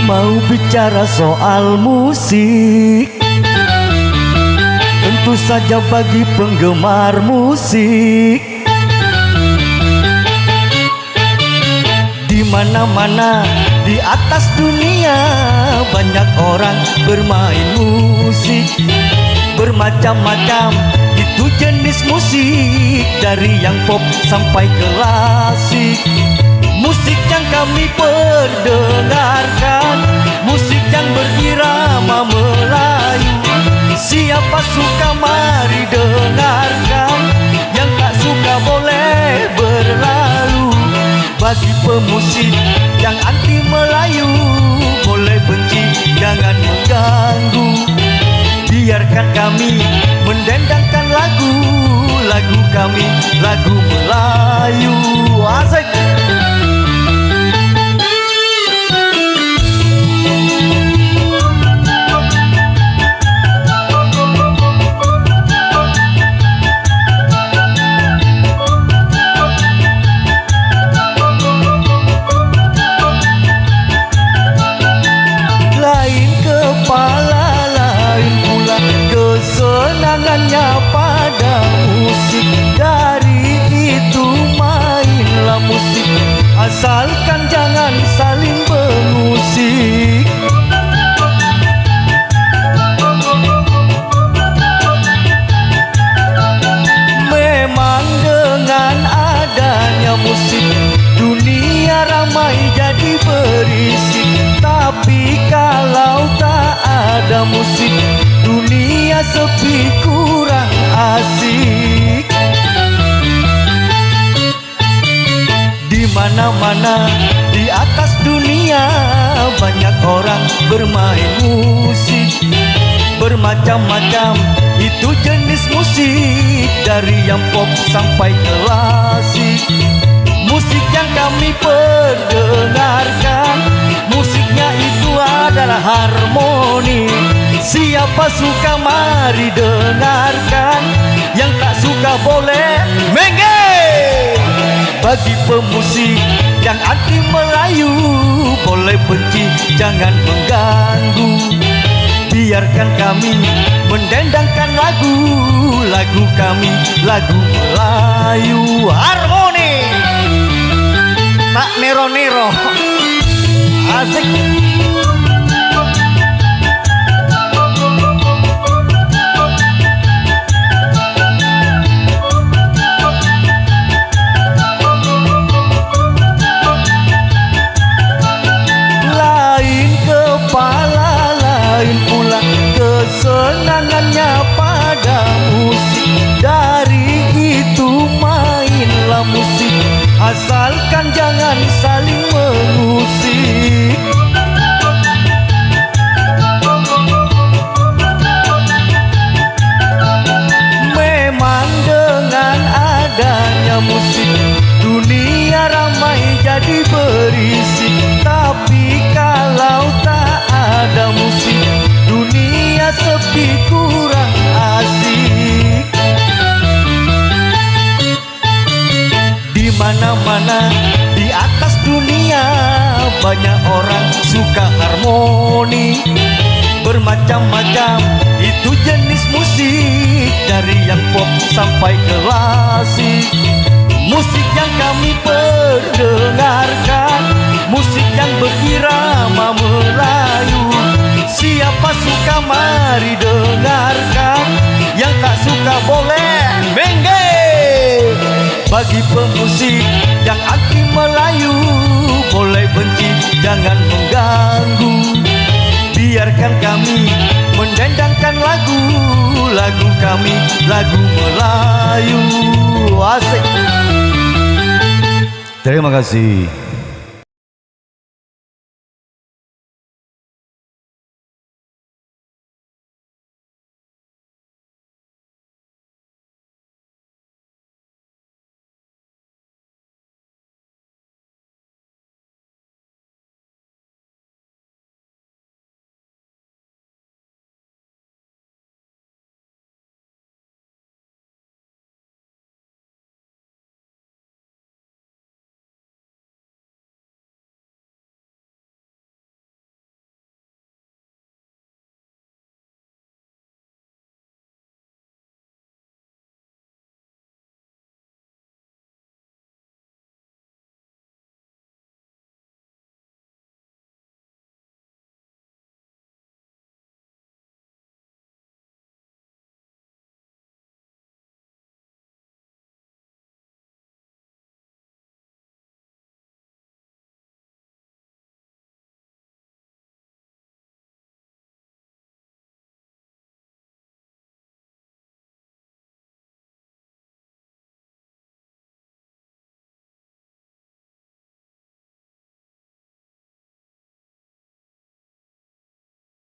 Mau bicara soal musik, tentu saja bagi penggemar musik, di mana-mana di atas dunia banyak orang bermain musik. Bermacam-macam itu jenis musik, dari yang pop sampai klasik. Musik yang kami perdengarkan, musik yang berirama Melayu. Siapa suka mari dengarkan, yang tak suka boleh berlalu. Bagi pemusik yang anti Melayu, boleh benci jangan mengganggu. Biarkan kami mendendangkan lagu kami, lagu Melayu. Asik. Kesenangannya pada musik, dari itu mainlah musik, asalkan jangan saling mengusik. Memang dengan adanya musik, dunia ramai jadi berisik. Tapi kalau tak ada musik, dunia sepi kurang asik. Di mana-mana di atas dunia banyak orang bermain musik. Bermacam-macam itu jenis musik, dari yang pop sampai klasik. Musik yang kami perdengarkan, musiknya itu adalah harmoni. Siapa suka mari dengarkan, yang tak suka boleh mengge. Bagi pemusik yang anti Melayu, boleh benci jangan mengganggu. Biarkan kami mendendangkan lagu kami, lagu Melayu. Harmoni, tak nero-nero. Asik. Kesenangannya pada musik, dari itu mainlah musik, asalkan jangan saling mengusik. Memang dengan adanya musik, dunia ramai jadi berisik. Tapi kalau tak ada musik, dunia sepi kurang asik. Di mana-mana di atas dunia banyak orang suka harmoni. Bermacam-macam itu jenis musik, dari yang pop sampai klasik. Musik yang kami perdengarkan, musik yang berirama Melayu. Siapa suka mari dengarkan, yang tak suka boleh mengge. Bagi pemusik yang anti Melayu, boleh benci jangan mengganggu. Biarkan kami mendendangkan lagu kami, lagu Melayu. Asik. Terima kasih.